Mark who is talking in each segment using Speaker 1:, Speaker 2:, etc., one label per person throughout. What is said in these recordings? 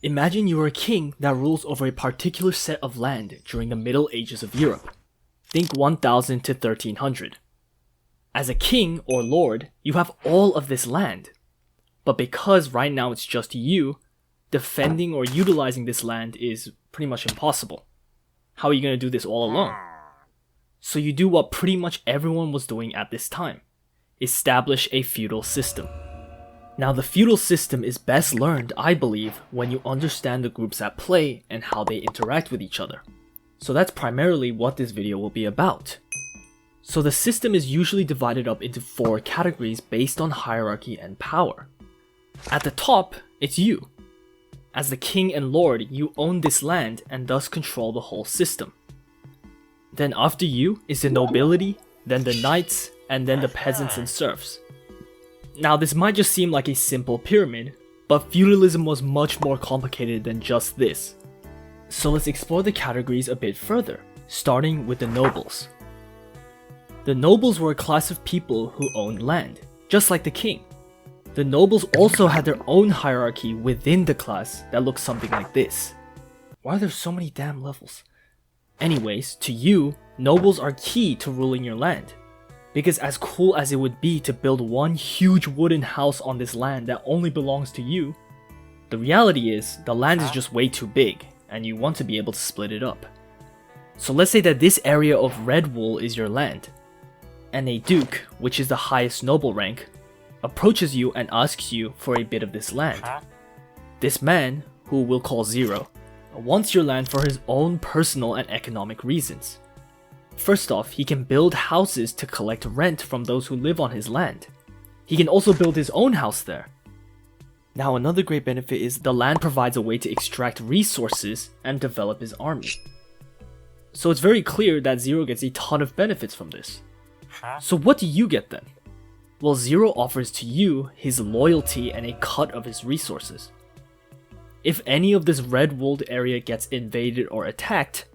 Speaker 1: Imagine you are a king that rules over a particular set of land during the Middle Ages of Europe. Think 1000 to 1300. As a king or lord, you have all of this land. But because right now it's just you, defending or utilizing this land is pretty much impossible. How are you going to do this all alone? So you do what pretty much everyone was doing at this time. Establish a feudal system. Now the feudal system is best learned, I believe, when you understand the groups at play and how they interact with each other. So that's primarily what this video will be about. So the system is usually divided up into 4 categories based on hierarchy and power. At the top, it's you. As the king and lord, you own this land and thus control the whole system. Then after you is the nobility, then the knights, and then the peasants and serfs. Now this might just seem like a simple pyramid, but feudalism was much more complicated than just this. So let's explore the categories a bit further, starting with the nobles. The nobles were a class of people who owned land, just like the king. The nobles also had their own hierarchy within the class that looked something like this. Why are there so many damn levels? Anyways, to you, nobles are key to ruling your land. Because as cool as it would be to build one huge wooden house on this land that only belongs to you, the reality is the land is just way too big and you want to be able to split it up. So let's say that this area of red wool is your land, and a duke, which is the highest noble rank, approaches you and asks you for a bit of this land. This man, who we'll call Zero, wants your land for his own personal and economic reasons. First off, he can build houses to collect rent from those who live on his land. He can also build his own house there. Now another great benefit is the land provides a way to extract resources and develop his army. So it's very clear that Zero gets a ton of benefits from this. So what do you get then? Well, Zero offers to you his loyalty and a cut of his resources. If any of this red-wooled area gets invaded or attacked,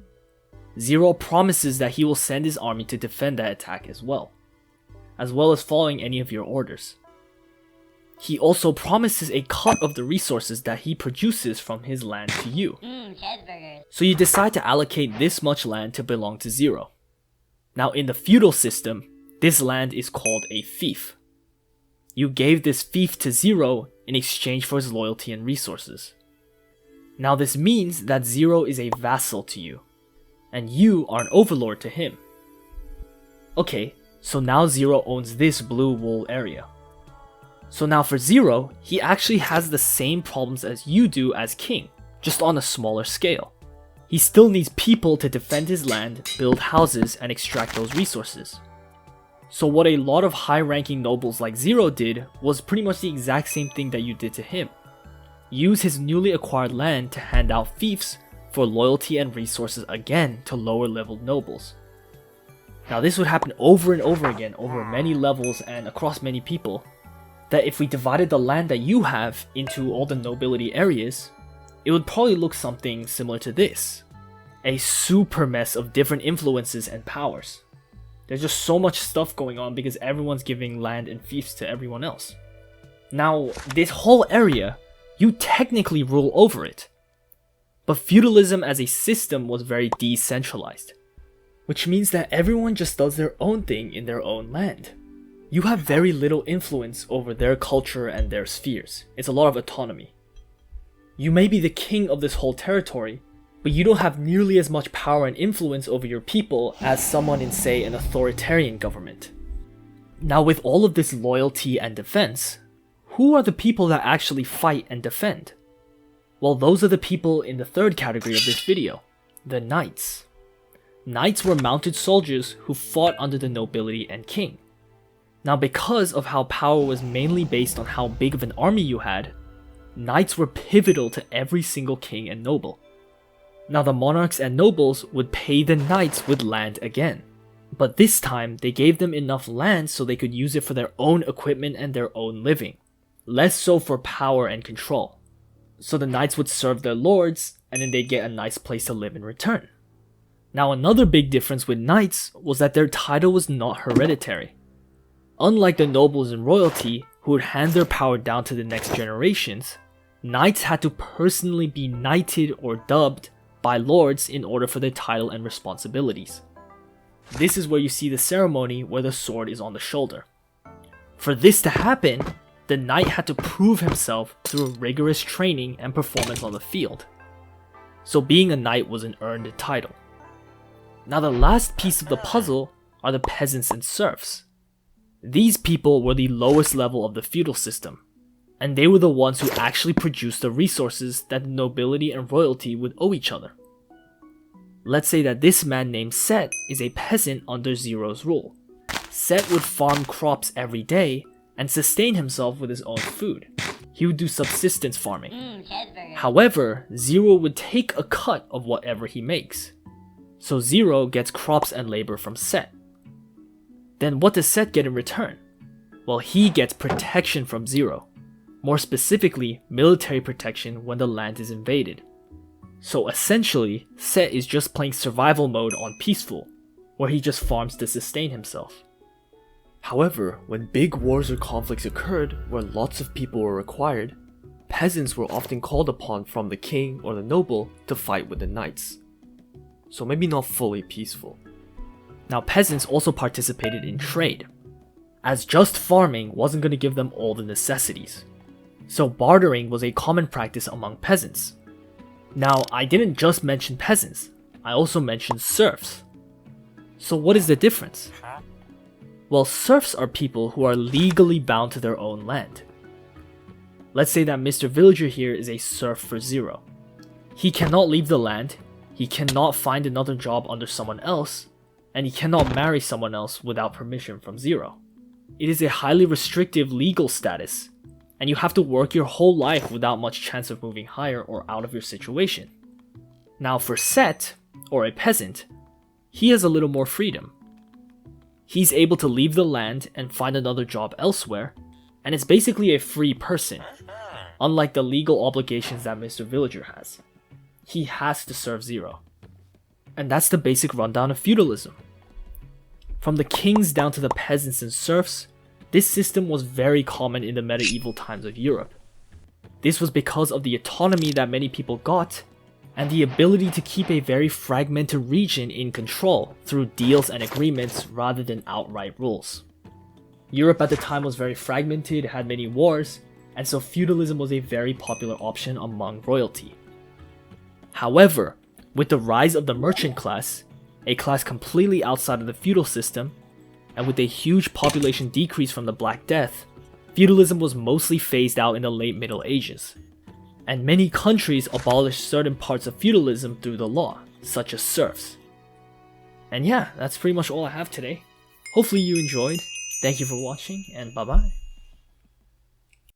Speaker 1: Zero promises that he will send his army to defend that attack as well as following any of your orders. He also promises a cut of the resources that he produces from his land to you. So you decide to allocate this much land to belong to Zero. Now in the feudal system, this land is called a fief. You gave this fief to Zero in exchange for his loyalty and resources. Now this means that Zero is a vassal to you, and you are an overlord to him. Okay, so now Zero owns this blue wool area. So now for Zero, he actually has the same problems as you do as king, just on a smaller scale. He still needs people to defend his land, build houses, and extract those resources. So what a lot of high-ranking nobles like Zero did was pretty much the exact same thing that you did to him. Use his newly acquired land to hand out fiefs for loyalty and resources again to lower-leveled nobles. Now this would happen over and over again over many levels and across many people, that if we divided the land that you have into all the nobility areas, it would probably look something similar to this. A super mess of different influences and powers. There's just so much stuff going on because everyone's giving land and fiefs to everyone else. Now, this whole area, you technically rule over it. But feudalism as a system was very decentralized, which means that everyone just does their own thing in their own land. You have very little influence over their culture and their spheres. It's a lot of autonomy. You may be the king of this whole territory, but you don't have nearly as much power and influence over your people as someone in, say, an authoritarian government. Now with all of this loyalty and defense, who are the people that actually fight and defend? Well, those are the people in the third category of this video, the knights. Knights were mounted soldiers who fought under the nobility and king. Now because of how power was mainly based on how big of an army you had, knights were pivotal to every single king and noble. Now the monarchs and nobles would pay the knights with land again, but this time they gave them enough land so they could use it for their own equipment and their own living, less so for power and control. So the knights would serve their lords, and then they'd get a nice place to live in return. Now another big difference with knights was that their title was not hereditary. Unlike the nobles and royalty, who would hand their power down to the next generations, knights had to personally be knighted or dubbed by lords in order for their title and responsibilities. This is where you see the ceremony where the sword is on the shoulder. For this to happen, the knight had to prove himself through rigorous training and performance on the field. So being a knight was an earned title. Now the last piece of the puzzle are the peasants and serfs. These people were the lowest level of the feudal system, and they were the ones who actually produced the resources that the nobility and royalty would owe each other. Let's say that this man named Set is a peasant under Zero's rule. Set would farm crops every day and sustain himself with his own food. He would do subsistence farming. However, Zero would take a cut of whatever he makes. So Zero gets crops and labor from Set. Then what does Set get in return? Well, he gets protection from Zero. More specifically, military protection when the land is invaded. So essentially, Set is just playing survival mode on Peaceful, where he just farms to sustain himself. However, when big wars or conflicts occurred where lots of people were required, peasants were often called upon from the king or the noble to fight with the knights. So maybe not fully peaceful. Now peasants also participated in trade, as just farming wasn't going to give them all the necessities. So bartering was a common practice among peasants. Now I didn't just mention peasants, I also mentioned serfs. So what is the difference? Well, serfs are people who are legally bound to their own land. Let's say that Mr. Villager here is a serf for Zero. He cannot leave the land, he cannot find another job under someone else, and he cannot marry someone else without permission from Zero. It is a highly restrictive legal status, and you have to work your whole life without much chance of moving higher or out of your situation. Now for Set, or a peasant, he has a little more freedom. He's able to leave the land and find another job elsewhere, and is basically a free person, unlike the legal obligations that Mr. Villager has. He has to serve Zero. And that's the basic rundown of feudalism. From the kings down to the peasants and serfs, this system was very common in the medieval times of Europe. This was because of the autonomy that many people got, and the ability to keep a very fragmented region in control through deals and agreements rather than outright rules. Europe at the time was very fragmented, had many wars, and so feudalism was a very popular option among royalty. However, with the rise of the merchant class, a class completely outside of the feudal system, and with a huge population decrease from the Black Death, feudalism was mostly phased out in the late Middle Ages. And many countries abolished certain parts of feudalism through the law, such as serfs. And yeah, that's pretty much all I have today. Hopefully you enjoyed. Thank you for watching, and bye bye.